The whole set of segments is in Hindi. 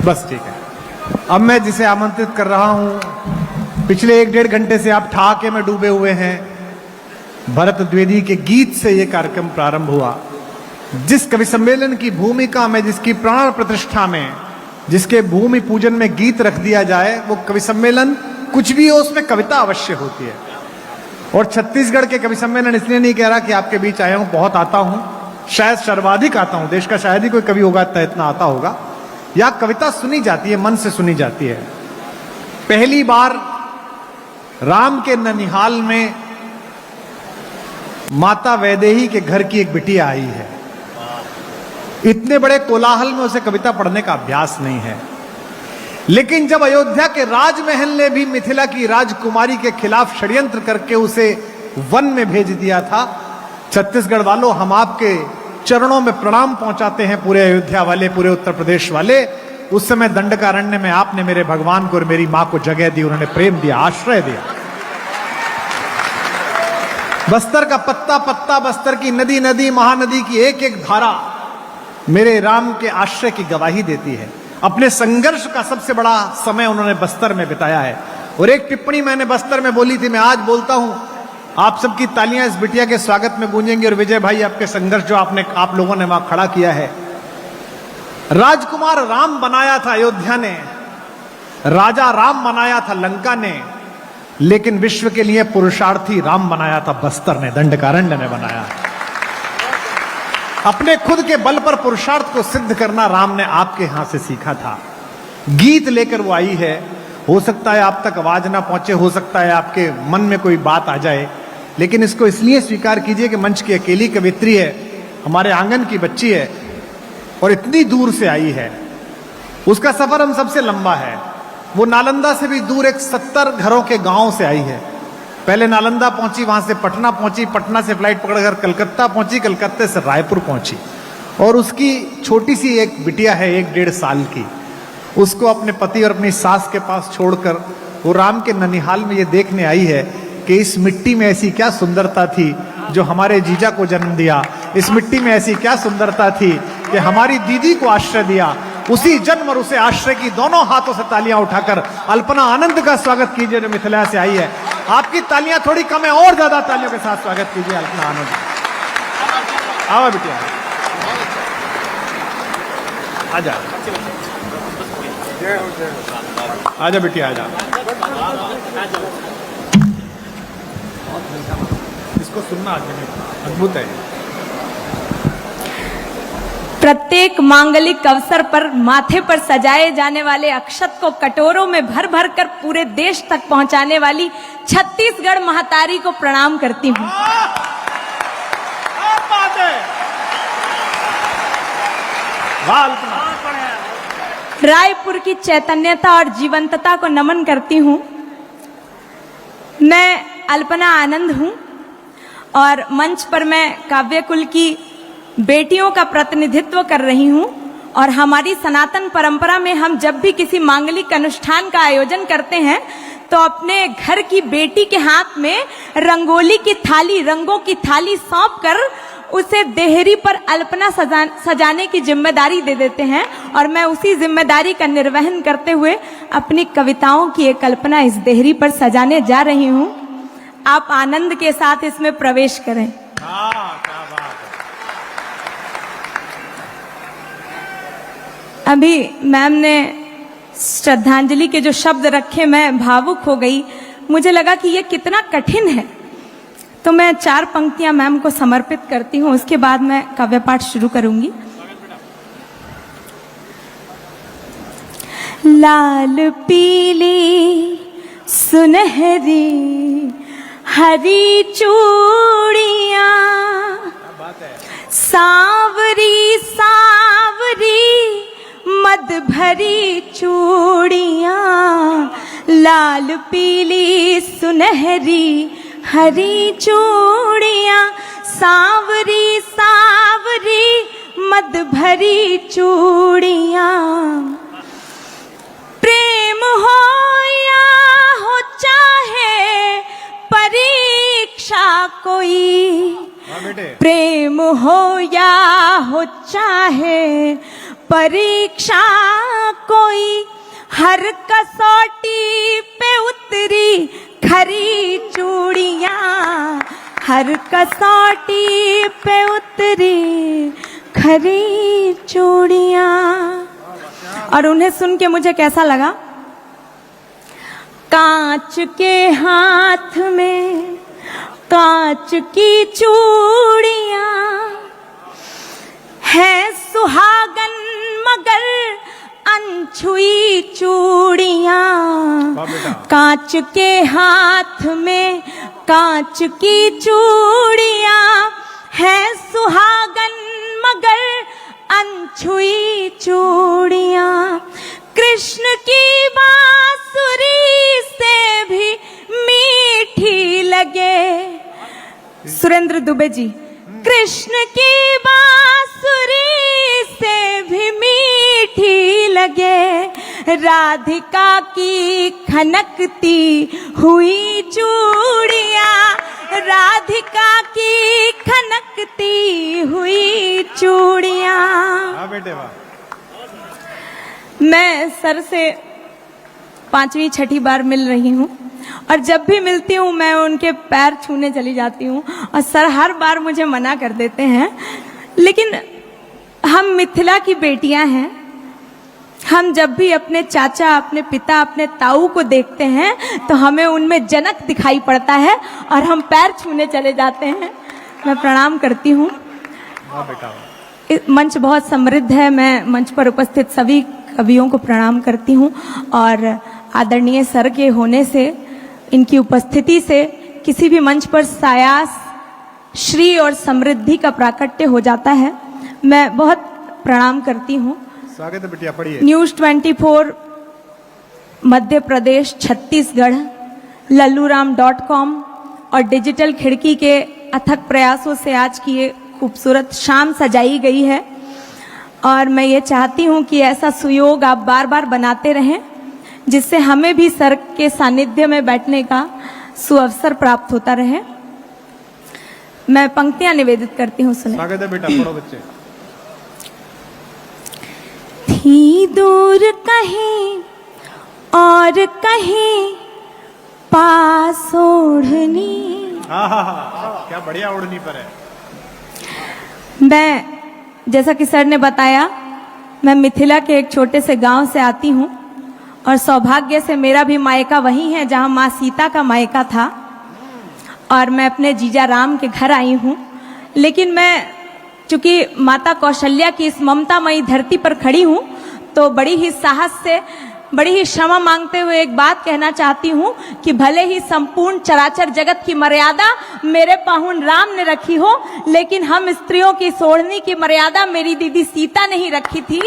बस ठीक है। अब मैं जिसे आमंत्रित कर रहा हूं, पिछले 1-1.5 घंटे से आप ठहाके में डूबे हुए हैं। भरत द्विवेदी के गीत से यह कार्यक्रम प्रारंभ हुआ। जिस कवि सम्मेलन की भूमिका में, जिसकी प्राण प्रतिष्ठा में, जिसके भूमि पूजन में गीत रख दिया जाए, वो कवि सम्मेलन कुछ भी हो, उसमें कविता अवश्य होती है। और छत्तीसगढ़ के कवि सम्मेलन इसलिए नहीं कह रहा कि आपके बीच आया हूं, बहुत आता हूं, शायद सर्वाधिक आता हूं, देश का शायद ही कोई कवि होगा इतना आता होगा। या कविता सुनी जाती है, मन से सुनी जाती है। पहली बार राम के ननिहाल में माता वैदेही के घर की एक बिटिया आई है। इतने बड़े कोलाहल में उसे कविता पढ़ने का अभ्यास नहीं है। लेकिन जब अयोध्या के राजमहल ने भी मिथिला की राजकुमारी के खिलाफ षड्यंत्र करके उसे वन में भेज दिया था, छत्तीसगढ़ वालों, हम आपके चरणों में प्रणाम पहुंचाते हैं, पूरे अयोध्या वाले, पूरे उत्तर प्रदेश वाले। उस समय दंडकारण्य में आपने मेरे भगवान को और मेरी मां को जगह दी, उन्होंने प्रेम दिया, आश्रय दिया। बस्तर का पत्ता पत्ता, बस्तर की नदी नदी, महानदी की एक एक धारा मेरे राम के आश्रय की गवाही देती है। अपने संघर्ष का सबसे बड़ा समय उन्होंने बस्तर में बिताया है। और एक टिप्पणी मैंने बस्तर में बोली थी, मैं आज बोलता हूं, आप सबकी तालियां इस बिटिया के स्वागत में गूंजेंगी। और विजय भाई, आपके संघर्ष जो आप लोगों ने वहां खड़ा किया है। राजकुमार राम बनाया था अयोध्या ने, राजा राम बनाया था लंका ने, लेकिन विश्व के लिए पुरुषार्थी राम बनाया था बस्तर ने, दंडकारण्य ने बनाया। अपने खुद के बल पर पुरुषार्थ को सिद्ध करना राम ने आपके यहां से सीखा था। गीत लेकर वो आई है। हो सकता है आप तक आवाज ना पहुंचे, हो सकता है आपके मन में कोई बात आ जाए, लेकिन इसको इसलिए स्वीकार कीजिए कि मंच की अकेली कवित्री है, हमारे आंगन की बच्ची है और इतनी दूर से आई है। उसका सफर हम सबसे लंबा है। वो नालंदा से भी दूर एक 70 घरों के गांव से आई है। पहले नालंदा पहुंची, वहां से पटना पहुंची, पटना से फ्लाइट पकड़कर कलकत्ता पहुंची, कलकत्ते से रायपुर पहुंची। और उसकी छोटी सी एक बिटिया है 1-1.5 साल की। उसको अपने पति और अपनी सास के पास छोड़कर वो राम के ननिहाल में ये देखने आई है कि इस मिट्टी में ऐसी क्या सुंदरता थी जो हमारे जीजा को जन्म दिया। इस मिट्टी में ऐसी क्या सुंदरता थी कि हमारी दीदी को आश्रय दिया। उसी जन्म और उसे आश्रय की दोनों हाथों से तालियां उठाकर अल्पना आनंद का स्वागत कीजिए, जो मिथिला से आई है। आपकी तालियां थोड़ी कम है, और ज्यादा तालियों के साथ स्वागत कीजिए अल्पना आनंद। आओ बिटिया, आजा आजा बिटिया, आजा। इसको सुनना आज अद्भुत है। प्रत्येक मांगलिक अवसर पर माथे पर सजाए जाने वाले अक्षत को कटोरों में भर भर कर पूरे देश तक पहुंचाने वाली छत्तीसगढ़ महतारी को प्रणाम करती हूँ। रायपुर की चैतन्यता और जीवंतता को नमन करती हूँ। मैं अल्पना आनंद हूँ और मंच पर मैं काव्य कुल की बेटियों का प्रतिनिधित्व कर रही हूँ। और हमारी सनातन परंपरा में हम जब भी किसी मांगलिक अनुष्ठान का आयोजन करते हैं तो अपने घर की बेटी के हाथ में रंगोली की थाली, रंगों की थाली सौंप कर उसे देहरी पर अल्पना सजाने की जिम्मेदारी दे देते हैं। और मैं उसी जिम्मेदारी का निर्वहन करते हुए अपनी कविताओं की एक कल्पना इस देहरी पर सजाने जा रही हूँ। आप आनंद के साथ इसमें प्रवेश करें। अभी मैम ने श्रद्धांजलि के जो शब्द रखे, मैं भावुक हो गई। मुझे लगा कि ये कितना कठिन है, तो मैं 4 पंक्तियां मैम को समर्पित करती हूँ। उसके बाद मैं काव्य पाठ शुरू करूंगी। लाल पीली सुनहरी हरी चूड़ियां, सांवरी सांवरी मद भरी चूड़ियां, लाल पीली सुनहरी हरी चूड़ियां, सांवरी सांवरी मद भरी चूड़ियां। प्रेम हो या हो चाहे परीक्षा कोई, प्रेम हो या हो चाहे परीक्षा कोई हर कसौटी पे उतरी खरी चूड़ियां, हर कसौटी पे उतरी खरी चूड़ियां। और उन्हें सुन के मुझे कैसा लगा? कांच के हाथ में कांच की चूड़ियां, है सुहागन मगर अनछुई चूड़ियां। कांच के हाथ में कांच की चूड़ियां, है सुहागन मगर अनछुई चूड़ियां। कृष्ण की बांसुरी से भी मीठी लगे। सुरेंद्र दुबे जी, कृष्ण की बांसुरी से भी मीठी लगे, राधिका की खनकती हुई चूड़ियां, राधिका की खनकती हुई चूड़ियां। हाँ बेटे वाह। मैं सर से 5वीं 6ठी बार मिल रही हूँ और जब भी मिलती हूँ मैं उनके पैर छूने चली जाती हूँ और सर हर बार मुझे मना कर देते हैं। लेकिन हम मिथिला की बेटियां हैं, हम जब भी अपने चाचा, अपने पिता, अपने ताऊ को देखते हैं तो हमें उनमें जनक दिखाई पड़ता है और हम पैर छूने चले जाते हैं। मैं प्रणाम करती हूँ। वाह बेटा। मंच बहुत समृद्ध है। मैं मंच पर उपस्थित सभी कवियों को प्रणाम करती हूँ और आदरणीय सर के होने से, इनकी उपस्थिति से किसी भी मंच पर सायास, श्री और समृद्धि का प्राकट्य हो जाता है। मैं बहुत प्रणाम करती हूँ। स्वागत है बिटिया, पढ़िए। न्यूज़ 24 मध्य प्रदेश, छत्तीसगढ़, लल्लूराम.com और डिजिटल खिड़की के अथक प्रयासों से आज की ये खूबसूरत शाम सजाई गई है और मैं ये चाहती हूँ कि ऐसा सुयोग आप बार बार बनाते रहें जिससे हमें भी सर के सानिध्य में बैठने का सुअवसर प्राप्त होता रहे। मैं पंक्तियां निवेदित करती हूँ, सुने। स्वागत है बेटा, पढ़ो बच्चे। थी दूर कहीं और कहीं पास ओढ़नी। हाँ, क्या बढ़िया ओढ़नी पर है। मैं, जैसा कि सर ने बताया, मैं मिथिला के एक छोटे से गांव से आती हूँ और सौभाग्य से मेरा भी मायका वही है जहाँ माँ सीता का मायका था और मैं अपने जीजा राम के घर आई हूँ। लेकिन मैं चूंकि माता कौशल्या की इस ममतामयी धरती पर खड़ी हूँ तो बड़ी ही साहस से, बड़ी ही क्षमा मांगते हुए एक बात कहना चाहती हूँ कि भले ही संपूर्ण चराचर जगत की मर्यादा मेरे पाहुन राम ने रखी हो, लेकिन हम स्त्रियों की सोड़नी की मर्यादा मेरी दीदी सीता ने ही रखी थी।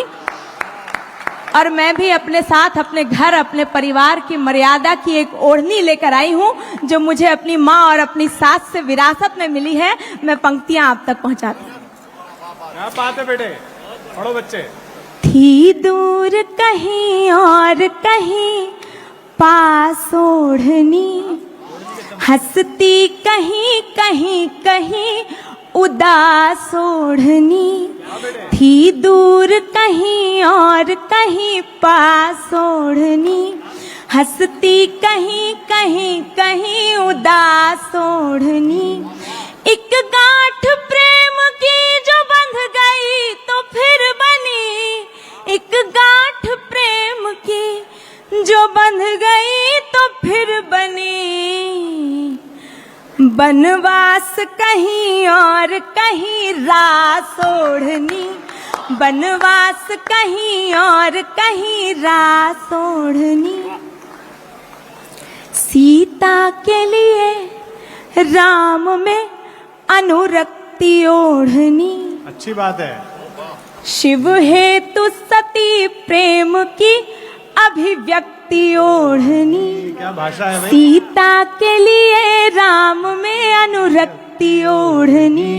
और मैं भी अपने साथ अपने घर, अपने परिवार की मर्यादा की एक ओढ़नी लेकर आई हूँ जो मुझे अपनी माँ और अपनी सास से विरासत में मिली है। मैं पंक्तियां आप तक पहुँचाती हूँ। क्या बात है बेटे, पढ़ो बच्चे। थी दूर कहीं और कहीं पास ओढ़नी, हंसती कहीं कहीं कहीं उदास ओढ़नी। थी दूर कहीं और कहीं पास ओढ़नी, हंसती कहीं कहीं कहीं उदास ओढ़नी। एक गांठ प्रेम की जो बंध गई तो फिर बनी, एक गांठ प्रेम की जो बंध गई तो फिर बनी। बनवास कहीं और कहीं रास ओढ़नी, बनवास कहीं और कहीं रास ओढ़नी। सीता के लिए राम में अनुरक्ति ओढ़नी। अच्छी बात है। शिव हेतु सती प्रेम की अभिव्यक्ति ओढ़नी। क्या भाषा है भाई। सीता के लिए राम में अनुरक्ति ओढ़नी,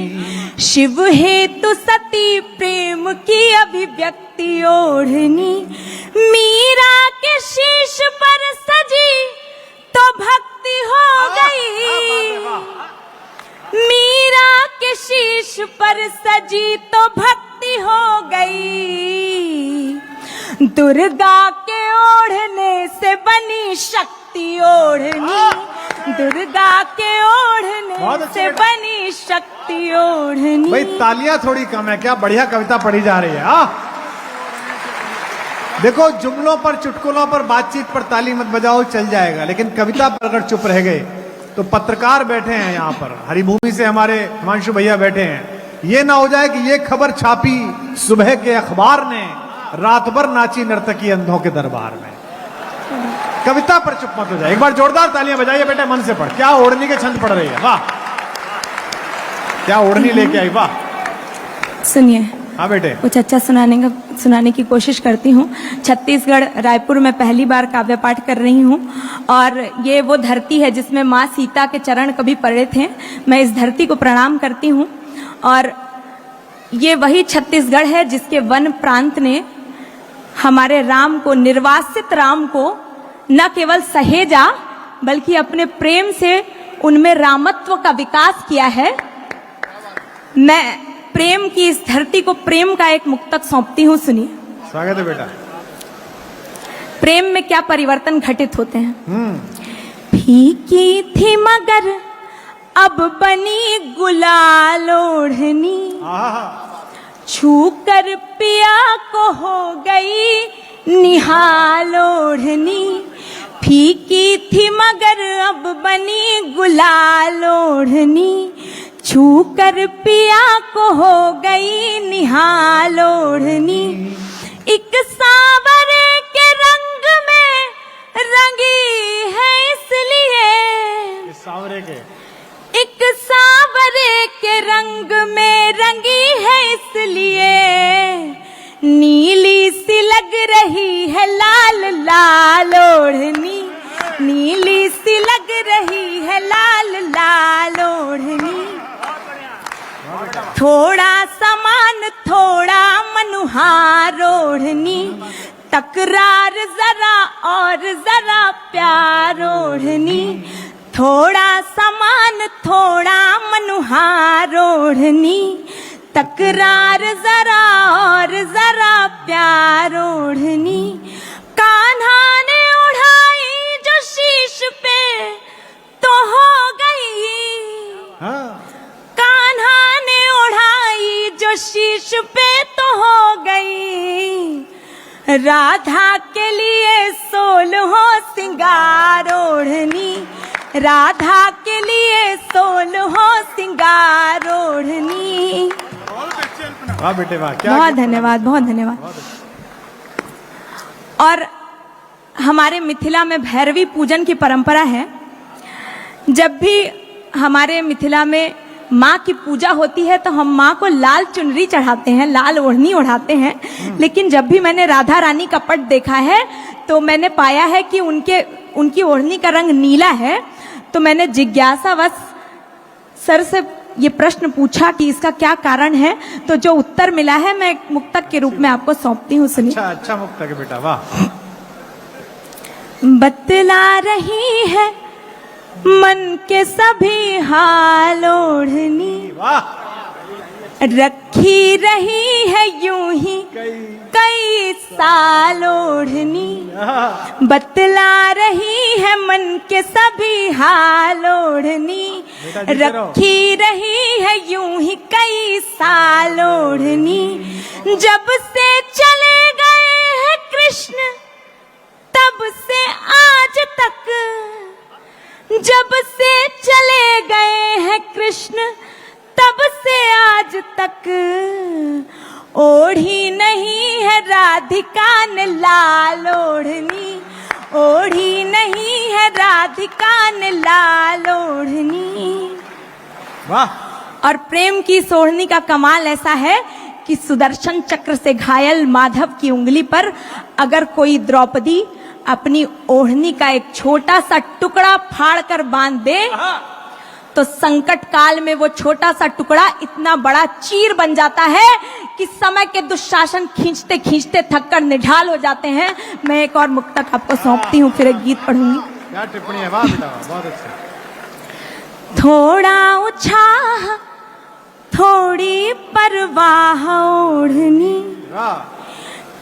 शिव हेतु सती प्रेम की अभिव्यक्ति ओढ़नी। मीरा के शीश पर सजी तो भक्ति हो गई, मीरा के शीश पर सजी तो भक्ति शक्ति हो गई, दुर्गा के ओढ़ने से बनी शक्ति ओढ़नी, दुर्गा के ओढ़ने से बनी शक्ति ओढ़नी। भाई तालियां थोड़ी कम है क्या? बढ़िया कविता पढ़ी जा रही है। देखो, जुमलों पर, चुटकुलों पर, बातचीत पर ताली मत बजाओ, चल जाएगा, लेकिन कविता पर अगर चुप रह गए तो पत्रकार बैठे हैं यहाँ पर, हरिभूमि से हमारे हिमांशु भैया बैठे हैं, ये ना हो जाए कि ये खबर छापी सुबह के अखबार ने, रात भर नाची नर्तकी अंधों के दरबार में। कविता पर चुप मत हो जाए। एक बार जोरदार तालियां बजाइए बेटे, मन से पढ़। क्या ओढ़नी के छंद पढ़ रही है, वाह! क्या ओढ़नी लेके आई, वाह! सुनिए। हाँ बेटे, कुछ अच्छा सुनाने की कोशिश करती हूँ। छत्तीसगढ़ रायपुर में पहली बार काव्य पाठ कर रही हूँ, और ये वो धरती है जिसमें माँ सीता के चरण कभी पड़े थे। मैं इस धरती को प्रणाम करती हूँ, और ये वही छत्तीसगढ़ है जिसके वन प्रांत ने हमारे राम को, निर्वासित राम को न केवल सहेजा बल्कि अपने प्रेम से उनमें रामत्व का विकास किया है। मैं प्रेम की इस धरती को प्रेम का एक मुक्तक सौंपती हूँ, सुनिए। स्वागत है बेटा। प्रेम में क्या परिवर्तन घटित होते हैं। फीकी थी मगर अब बनी गुलाल ओढ़नी, छू कर पिया को हो गई निहाल ओढ़नी। फीकी थी मगर अब बनी गुलाल ओढ़नी, छू कर पिया को हो गई निहाल ओढ़नी। एक सांवरे के रंग में रंगी है इसलिए, सांवरे के, एक सांवरे के रंग में रंगी है इसलिए, नीली सी लग रही है लाल लाल ओढ़नी, नीली सी लग रही है लाल लाल ओढ़नी। थोड़ा समान थोड़ा मनुहार ओढ़नी, तकरार जरा और जरा प्यार ओढ़नी। थोड़ा समान थोड़ा मनुहार ओढ़नी, तकरार जरा और जरा प्यार ओढ़नी। कान्हा ने उड़ाई जो शीश पे तो हो गई, कान्हा ने उड़ाई जो शीश पे तो हो गई। राधा के लिए 16 सिंगार ओढ़नी, राधा के लिए 16 सिंगार ओढ़नी। वाह बेटे वाह, क्या बहुत धन्यवाद, बहुत धन्यवाद। और हमारे मिथिला में भैरवी पूजन की परंपरा है। जब भी हमारे मिथिला में माँ की पूजा होती है तो हम माँ को लाल चुनरी चढ़ाते हैं, लाल ओढ़नी ओढ़ाते हैं। लेकिन जब भी मैंने राधा रानी का पट देखा है तो मैंने पाया है कि उनकी ओढ़नी का रंग नीला है। तो मैंने जिज्ञासावश सर से ये प्रश्न पूछा कि इसका क्या कारण है, तो जो उत्तर मिला है मैं एक मुक्तक के रूप में आपको सौंपती हूँ, सुनिए। अच्छा अच्छा मुक्तक है बेटा, वाह। बतला रही है मन के सभी हाल ओढ़नी, वाह। रखी रही है यूं ही कई साल ओढ़नी। बतला रही है मन के सभी हाल ओढ़नी, रखी रही है यूं ही कई साल ओढ़नी। जब से चले गए हैं कृष्ण तब से आज तक, जब से चले गए हैं कृष्ण तब से आज तक, ओढ़ी नहीं है राधिका ने लाल ओढ़नी, ओढ़ी नहीं है राधिका ने लाल ओढ़नी। वाह। और प्रेम की इस ओढ़नी का कमाल ऐसा है कि सुदर्शन चक्र से घायल माधव की उंगली पर अगर कोई द्रौपदी अपनी ओढ़नी का एक छोटा सा टुकड़ा फाड़ कर बांध दे तो संकट काल में वो छोटा सा टुकड़ा इतना बड़ा चीर बन जाता है कि समय के दुशासन खींचते खींचते थककर निढाल हो जाते हैं। मैं एक और मुक्तक आपको सौंपती हूँ, फिर एक गीत पढ़ूंगी। क्या टिप्पणी है, वाह बेटा, बहुत अच्छा। थोड़ा उछाह थोड़ी परवाह ओढ़नी, वाह,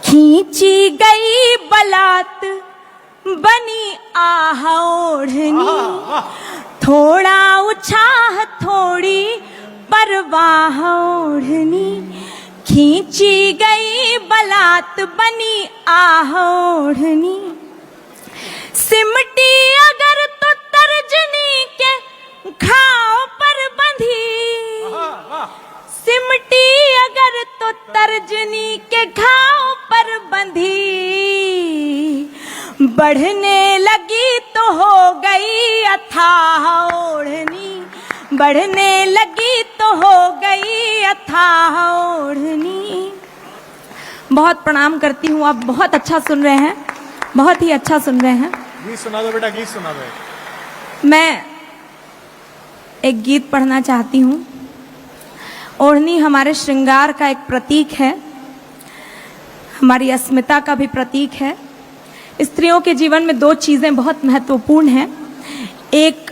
खींची गई बलात बनी आह ओढ़नी, थोड़ा उछाह थोड़ी परवाह ओढ़नी, खींची गई बलात बनी आह ओढ़नी, सिमटी अगर तो तर्जनी के घाव पर बंधी, सिमटी अगर तो तर्जनी के घाव पर बंधी, बढ़ने लगी तो हो गई अथाह ओढ़नी, बढ़ने लगी तो हो गई अथाह ओढ़नी। बहुत प्रणाम करती हूँ, आप बहुत अच्छा सुन रहे हैं, बहुत ही अच्छा सुन रहे हैं। गीत सुना दो बेटा, गीत सुना दो। मैं एक गीत पढ़ना चाहती हूँ। ओढ़नी हमारे श्रृंगार का एक प्रतीक है, हमारी अस्मिता का भी प्रतीक है। स्त्रियों के जीवन में दो चीज़ें बहुत महत्वपूर्ण हैं, एक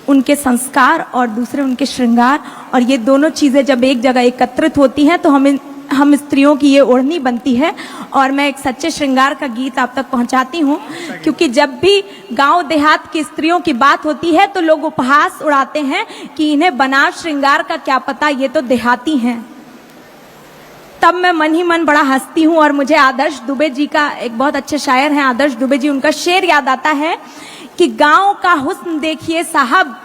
उनके संस्कार और दूसरे उनके श्रृंगार, और ये दोनों चीज़ें जब एक जगह एकत्रित होती हैं तो हम स्त्रियों की ये ओढ़नी बनती है। और मैं एक सच्चे श्रृंगार का गीत आप तक पहुंचाती हूँ, क्योंकि जब भी गांव देहात की स्त्रियों की बात होती है तो लोग उपहास उड़ाते हैं कि इन्हें बनाव श्रृंगार का क्या पता, ये तो देहाती हैं। तब मैं मन ही मन बड़ा हंसती हूँ और मुझे आदर्श दुबे जी का, एक बहुत अच्छे शायर हैं आदर्श दुबे जी, उनका शेर याद आता है कि गांव का हुस्न देखिए साहब,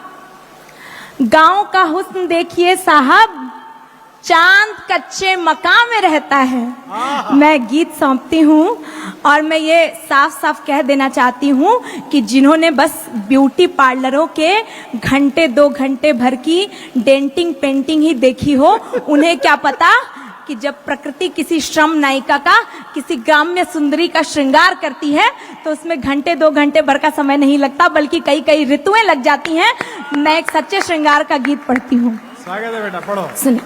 गांव का हुस्न देखिए साहब, चांद कच्चे मकान में रहता है। मैं गीत सौंपती हूँ और मैं ये साफ साफ कह देना चाहती हूँ कि जिन्होंने बस ब्यूटी पार्लरों के घंटे 2 घंटे भर की डेंटिंग पेंटिंग ही देखी हो, उन्हें क्या पता कि जब प्रकृति किसी श्रम नायिका का, किसी ग्राम्य सुंदरी का श्रृंगार करती है तो उसमें घंटे 2 घंटे भर का समय नहीं लगता, बल्कि कई कई ऋतुएं लग जाती हैं। मैं एक सच्चे श्रृंगार का गीत पढ़ती हूँ। स्वागत है बेटा, पढ़ो। सुनिए।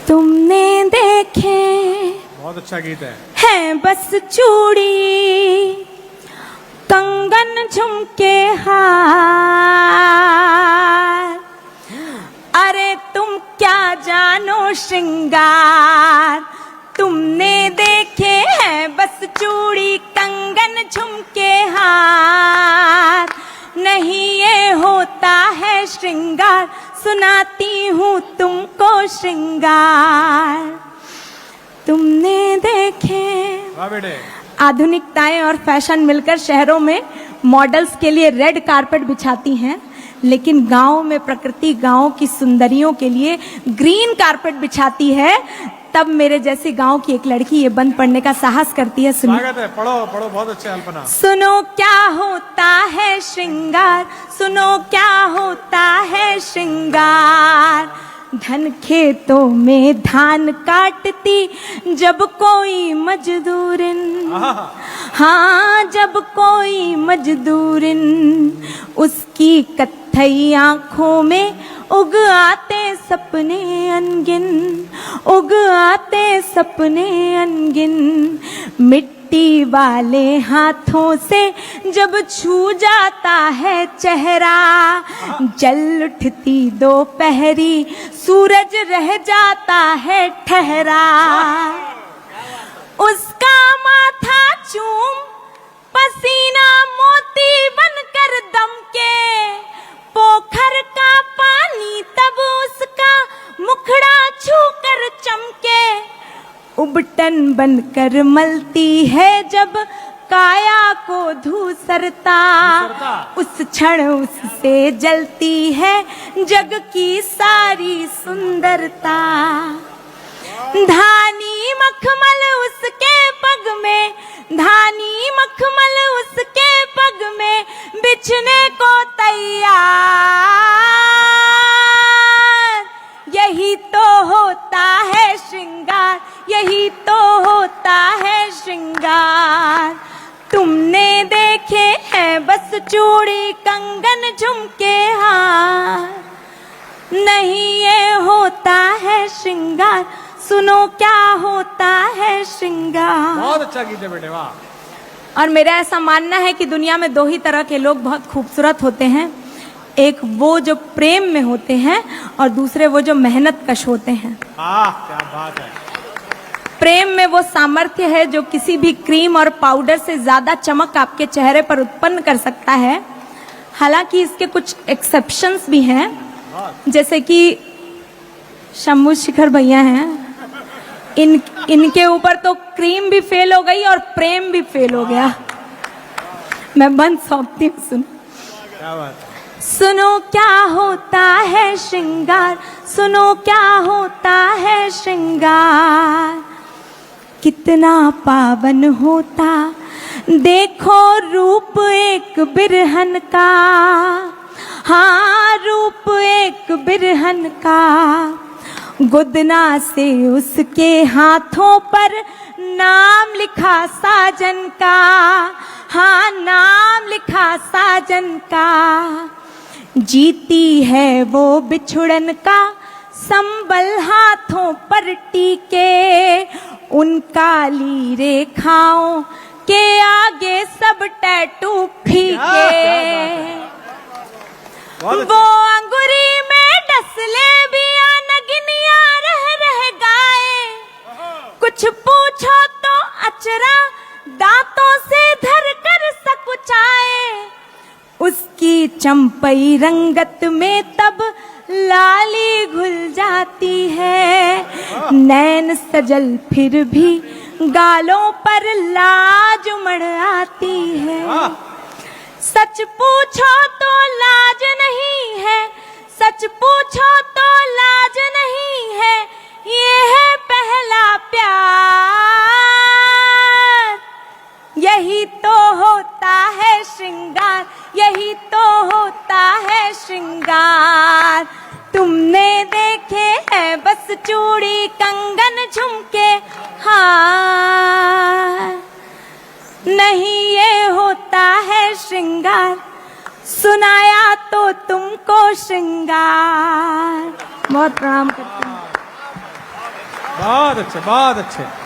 तुमने देखे, बहुत अच्छा गीत है बस चूड़ी कंगन झुमके हार, अरे तुम क्या जानो श्रृंगार, तुमने देखे हैं बस चूड़ी कंगन झुमके हार, नहीं ये होता है श्रृंगार, सुनाती हूँ तुमको श्रृंगार। तुमने देखे, आधुनिकताएं और फैशन मिलकर शहरों में मॉडल्स के लिए रेड कारपेट बिछाती हैं, लेकिन गांव में प्रकृति गांव की सुंदरियों के लिए ग्रीन कारपेट बिछाती है। तब मेरे जैसी गांव की एक लड़की ये बंद पढ़ने का साहस करती है। सुनो, स्वागत है, पढ़ो पढ़ो, बहुत अच्छे अल्पना। सुनो क्या होता है श्रृंगार, सुनो क्या होता है श्रृंगार, धन खेतों में धान काटती जब कोई मजदूरिन, हाँ जब कोई मजदूरिन, उसकी कत्थई आंखों में उग आते सपने अनगिन, उग आते सपने अनगिन, मिट्टी वाले हाथों से जब छू जाता है चेहरा, जल उठती दोपहरी सूरज रह जाता है ठहरा, उसका माथा चूम पसीना मोती बनकर दमके, पोखर का पानी तब उसका मुखड़ा छूकर चमके, उबटन बनकर मलती है जब काया को धूसरता, उस क्षण उससे जलती है जग की सारी सुंदरता, धानी मखमल उसके पग में, धानी मखमल उसके पग में बिछने को तैयार, यही तो होता है श्रृंगार, यही तो होता है श्रृंगार, तुमने देखे हैं बस चूड़ी कंगन झुमके हार, नहीं ये होता है श्रृंगार, सुनो क्या होता है श्रृंगार। बहुत अच्छा गीत है बेटे, वाह। और मेरा ऐसा मानना है कि दुनिया में 2 ही तरह के लोग बहुत खूबसूरत होते हैं, एक वो जो प्रेम में होते हैं और दूसरे वो जो मेहनत कश होते हैं। क्या बात है। प्रेम में वो सामर्थ्य है जो किसी भी क्रीम और पाउडर से ज्यादा चमक आपके चेहरे पर उत्पन्न कर सकता है। हालांकि इसके कुछ एक्सेप्शंस भी हैं, जैसे कि शंभू शेखर भैया हैं, इनके ऊपर तो क्रीम भी फेल हो गई और प्रेम भी फेल हो गया। मैं बंद सौंपती हूँ, सुनो। क्या बात है। सुनो क्या होता है श्रृंगार, सुनो क्या होता है श्रृंगार, कितना पावन होता देखो रूप एक बिरहन का, हाँ रूप एक बिरहन का, गुदना से उसके हाथों पर नाम लिखा साजन का, हाँ नाम लिखा साजन का, जीती है वो बिछुड़न का संबल हाथों पर टीके, उन काली रेखाओं के आगे सब टैटू फीके, वो अंगुरी में डसले भी नगनिया रह रह गाए, कुछ पूछो तो अचरा दांतों से धर कर सकुचाए, उसकी चंपई रंगत में तब लाली घुल जाती है, नैन सजल फिर भी गालों पर लाज उमड़ आती है, सच पूछो तो लाज नहीं है, सच पूछो तो लाज नहीं है, ये है पहला प्यार, यही तो होता है श्रृंगार, यही तो होता है श्रृंगार, तुमने देखे हैं बस चूड़ी कंगन झुमके हार, नहीं ये होता है श्रृंगार, सुनाया तो तुमको श्रृंगार। बहुत प्रणाम करती हूँ। बहुत अच्छे, बहुत अच्छे।